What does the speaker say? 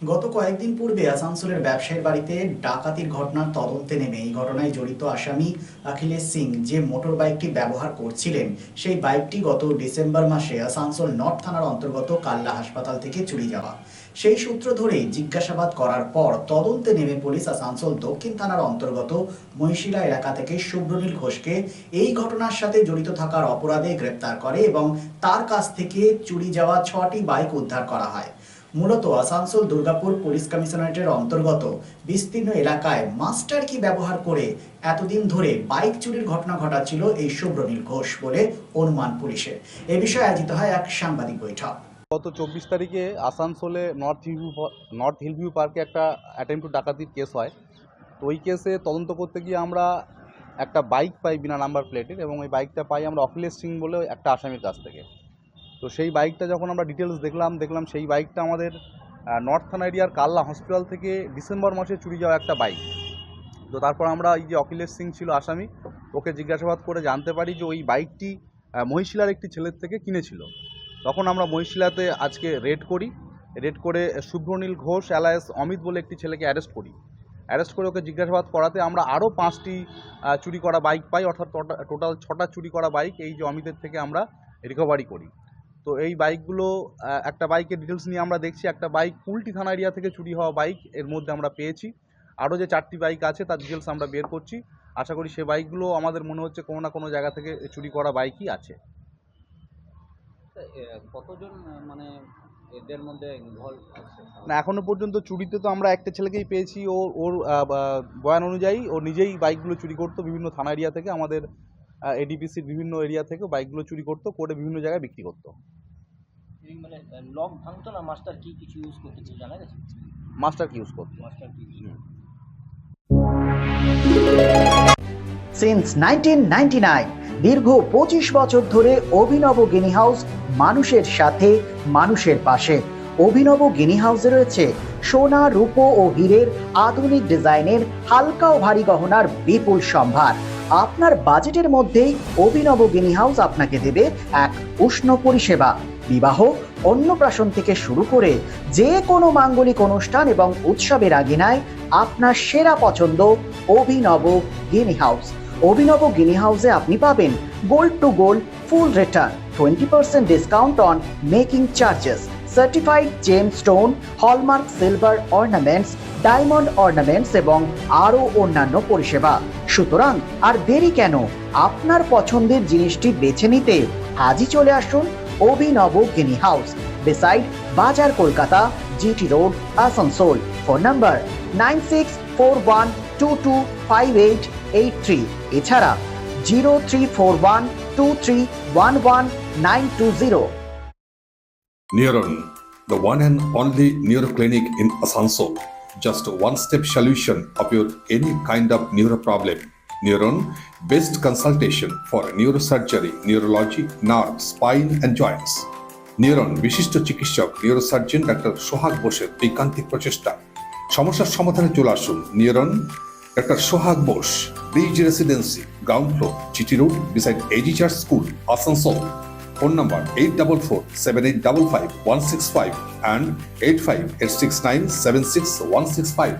গত কয়েকদিন পূর্বে আসানসোলের ব্যবসায়ীর বাড়িতে ডাকাতির ঘটনার তদন্তে নেমে এই ঘটনায় জড়িত আসামি অখিলেশ সিং যে মোটর বাইকটি ব্যবহার করছিলেন সেই বাইকটি গত ডিসেম্বর মাসে আসানসোল নর্থ থানার অন্তর্গত কাল্লা হাসপাতাল থেকে চুরি যাওয়া। সেই সূত্র ধরেই জিজ্ঞাসাবাদ করার পর তদন্তে নেমে পুলিশ আসানসোল দক্ষিণ থানার অন্তর্গত মহিশিলা এলাকা থেকে শুভ্রনীল ঘোষকে এই ঘটনার সাথে জড়িত থাকার অপরাধে গ্রেপ্তার করে এবং তার কাছ থেকে চুরি যাওয়া 6টি বাইক উদ্ধার করা হয়। মূলত আসানসোল দুর্গাপুর পুলিশ কমিশনারেটের অন্তর্গত বিস্তীর্ণ এলাকায় মাস্টার কি ব্যবহার করে এতদিন ধরে বাইক চুরির ঘটনা ঘটাচ্ছিল এই শুভ্রনীল ঘোষ বলে অনুমান পুলিশের। এ বিষয়ে আয়োজিত হয় এক সাংবাদিক বৈঠক। গত 24 তারিখে আসানসোলে নর্থ হিলভিউ পার্কে একটা অ্যাটেম্প টু ডাকাতির কেস হয়। তো ওই কেসে তদন্ত করতে গিয়ে আমরা একটা বাইক পাই বিনা নাম্বার প্লেটের, এবং ওই বাইকটা পাই আমরা অখিলেশ সিং বলে একটা আসামির কাছ থেকে। তো সেই বাইকটা যখন আমরা ডিটেলস দেখলাম সেই বাইকটা আমাদের নর্থ থানা এরিয়ার কাল্লা হসপিটাল থেকে ডিসেম্বর মাসে চুরি যাওয়া একটা বাইক। তো তারপর আমরা এই যে অখিলেশ সিং ছিল আসামি, ওকে জিজ্ঞাসাবাদ করে জানতে পারি যে ওই বাইকটি মহিশিলার একটি ছেলের থেকে কিনেছিল। তখন আমরা মহিশিলাতে আজকে রেড করে শুভ্রনীল ঘোষ অ্যালায়েস অমিত বলে একটি ছেলেকে অ্যারেস্ট করে ওকে জিজ্ঞাসাবাদ করাতে আমরা আরও 5টি চুরি করা বাইক পাই, অর্থাৎ টোটাল 6টা চুরি করা বাইক এই যে অমিতের থেকে আমরা রিকভারি করি। তো এই বাইকগুলো একটা বাইকের ডিটেলস নিয়ে আমরা দেখছি, একটা বাইক কুলটি থানা এরিয়া থেকে চুরি হওয়া বাইক এর মধ্যে আমরা পেয়েছি। আরও যে 4টি বাইক আছে তার ডিটেলস আমরা বের করছি। আশা করি সে বাইকগুলো আমাদের মনে হচ্ছে কোনো না কোনো জায়গা থেকে চুরি করা বাইকই আছে। কতজন মানে এদের মধ্যে ইনভলভ আছে না, এখনো পর্যন্ত চুরিতে তো আমরা একটা ছেলেকেই পেয়েছি। ওর বয়ান অনুযায়ী ও নিজেই বাইকগুলো চুরি করতো বিভিন্ন থানা এরিয়া থেকে, আমাদের এডিপিসির বিভিন্ন এরিয়া থেকে বাইকগুলো চুরি করতো, করে বিভিন্ন জায়গায় বিক্রি করতো। মানে লক ভাঙতো না, মাস্টার কি কিছু ইউজ করতে কিছু জানা গেছে? মাস্টার কি ইউজ করতো? মাস্টার কি সিন্স 1999 দীর্ঘ 25 বছর ধরে অভিনব গিনি হাউস মানুষের সাথে মানুষের পাশে। অভিনব গিনি হাউসে রয়েছে সোনা, রূপো ও হীরের আধুনিক ডিজাইনের হালকা ও ভারী গহনার বিপুল সম্ভার। আপনার বাজেটের মধ্যেই অভিনব গিনি হাউস আপনাকে দেবে এক উষ্ণ পরিষেবা। বিবাহ, অন্নপ্রাশন থেকে শুরু করে যে কোনো মাঙ্গলিক অনুষ্ঠান এবং উৎসবের আগিনায় আপনার সেরা পছন্দ অভিনব গিনি হাউস। অভিনব গিনি হাউসে আপনি পাবেন gold two gold full return, 20% discount on making charges, certified gemstone, hallmark silver ornaments, diamond ornaments এবং আরও অন্যান্য পরিষেবা। সুতরাং আর দেরি কেন? আপনার পছন্দের জিনিসটি বেছে নিতে আজই চলে আসুন অভিনব গিনি হাউস, বিসাইড বাজার Kolkata, GT road, Asansol. Phone number 9641225883, এছাড়া 03412311 Neuron, the one and only neuro clinic in Asansol. Just a one-step solution of your any kind of neuro problem. Neuron, best consultation for neurosurgery, neurology, nerve, spine and joints. Neuron, বিশিষ্ট চিকিৎসক neurosurgeon doctor সোহাগ বোসের ঐকান্তিক প্রচেষ্টা। সমস্যার সমাধানে চলে আসুন neuron, doctor Sohag Bose, bridge residency, ground floor, GT road, beside AG church school, Asansol. Phone number 8447855165 and 8586976165.